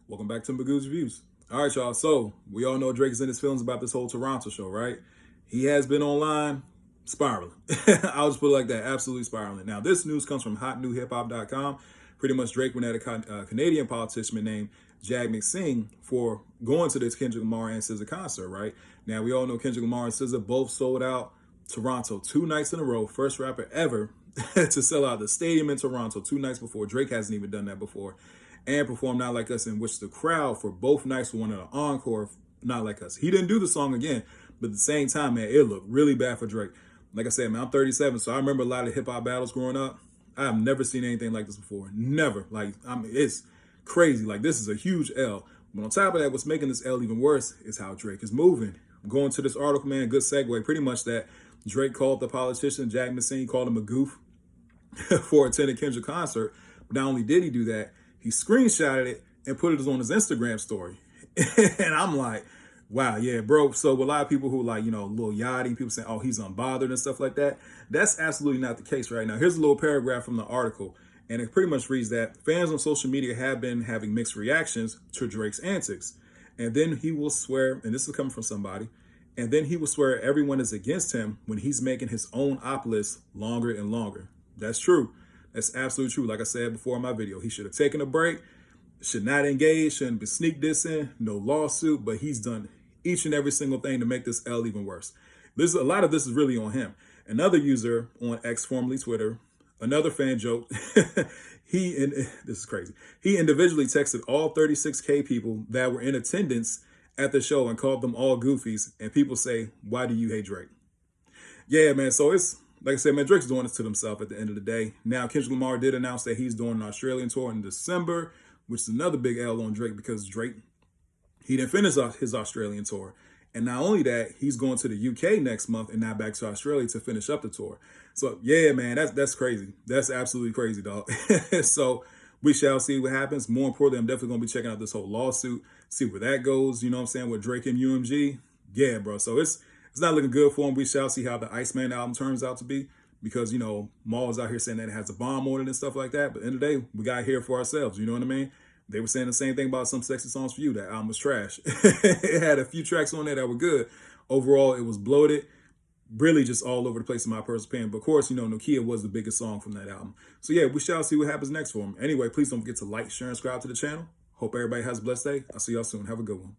Welcome back to Magoo's Reviews. All right, y'all. So we all know Drake is in his feelings about this whole Toronto show, right? He has been online spiraling. I'll just put it like that, absolutely spiraling. Now, this news comes from hotnewhiphop.com. Pretty much Drake went at a Canadian politician named Jag McSing for going to this Kendrick Lamar and SZA concert, right? Now, we all know Kendrick Lamar and SZA both sold out Toronto 2 nights in a row. First rapper ever to sell out the stadium in Toronto 2 nights before. Drake hasn't even done that before. And performed Not Like Us, in which the crowd for both nights wanted an encore Not Like Us. He didn't do the song again, but at the same time, man, it looked really bad for Drake. Like I said, man, I'm 37, so I remember a lot of hip-hop battles growing up. I have never seen anything like this before. Never. Like, it's crazy. Like, this is a huge L. But on top of that, what's making this L even worse is how Drake is moving. I'm going to this article, man, good segue, pretty much that Drake called the politician, Jag McSing, called him a goof for attending Kendrick concert. But not only did he do that, he screenshotted it and put it on his Instagram story. And I'm like, wow, yeah, bro. So a lot of people who like, a little yachting, people saying, oh, he's unbothered and stuff like that. That's absolutely not the case right now. Here's a little paragraph from the article. And it pretty much reads that fans on social media have been having mixed reactions to Drake's antics. And then he will swear, and this is coming from somebody, and then he will swear everyone is against him when he's making his own op list longer and longer. That's true. That's absolutely true. Like I said before in my video, he should have taken a break, should not engage, shouldn't be sneak dissing, no lawsuit, but he's done each and every single thing to make this L even worse. A lot of this is really on him. Another user on X, formerly Twitter, another fan joked, this is crazy. He individually texted all 36K people that were in attendance at the show and called them all goofies. And people say, why do you hate Drake? Yeah, man. So it's, like I said, man, Drake's doing this to himself at the end of the day. Now, Kendrick Lamar did announce that he's doing an Australian tour in December, which is another big L on Drake because Drake, he didn't finish his Australian tour. And not only that, he's going to the UK next month and now back to Australia to finish up the tour. So, yeah, man, that's crazy. That's absolutely crazy, dog. So we shall see what happens. More importantly, I'm definitely going to be checking out this whole lawsuit, see where that goes, you know what I'm saying, with Drake and UMG. Yeah, bro. So it's not looking good for him. We shall see how the Iceman album turns out to be because, Maul is out here saying that it has a bomb on it and stuff like that. But at the end of the day, we got to hear it for ourselves. You know what I mean? They were saying the same thing about Some Sexy Songs for You. That album was trash. It had a few tracks on there that were good. Overall, it was bloated. Really just all over the place in my personal opinion. But of course, Nokia was the biggest song from that album. So yeah, we shall see what happens next for him. Anyway, please don't forget to like, share, and subscribe to the channel. Hope everybody has a blessed day. I'll see y'all soon. Have a good one.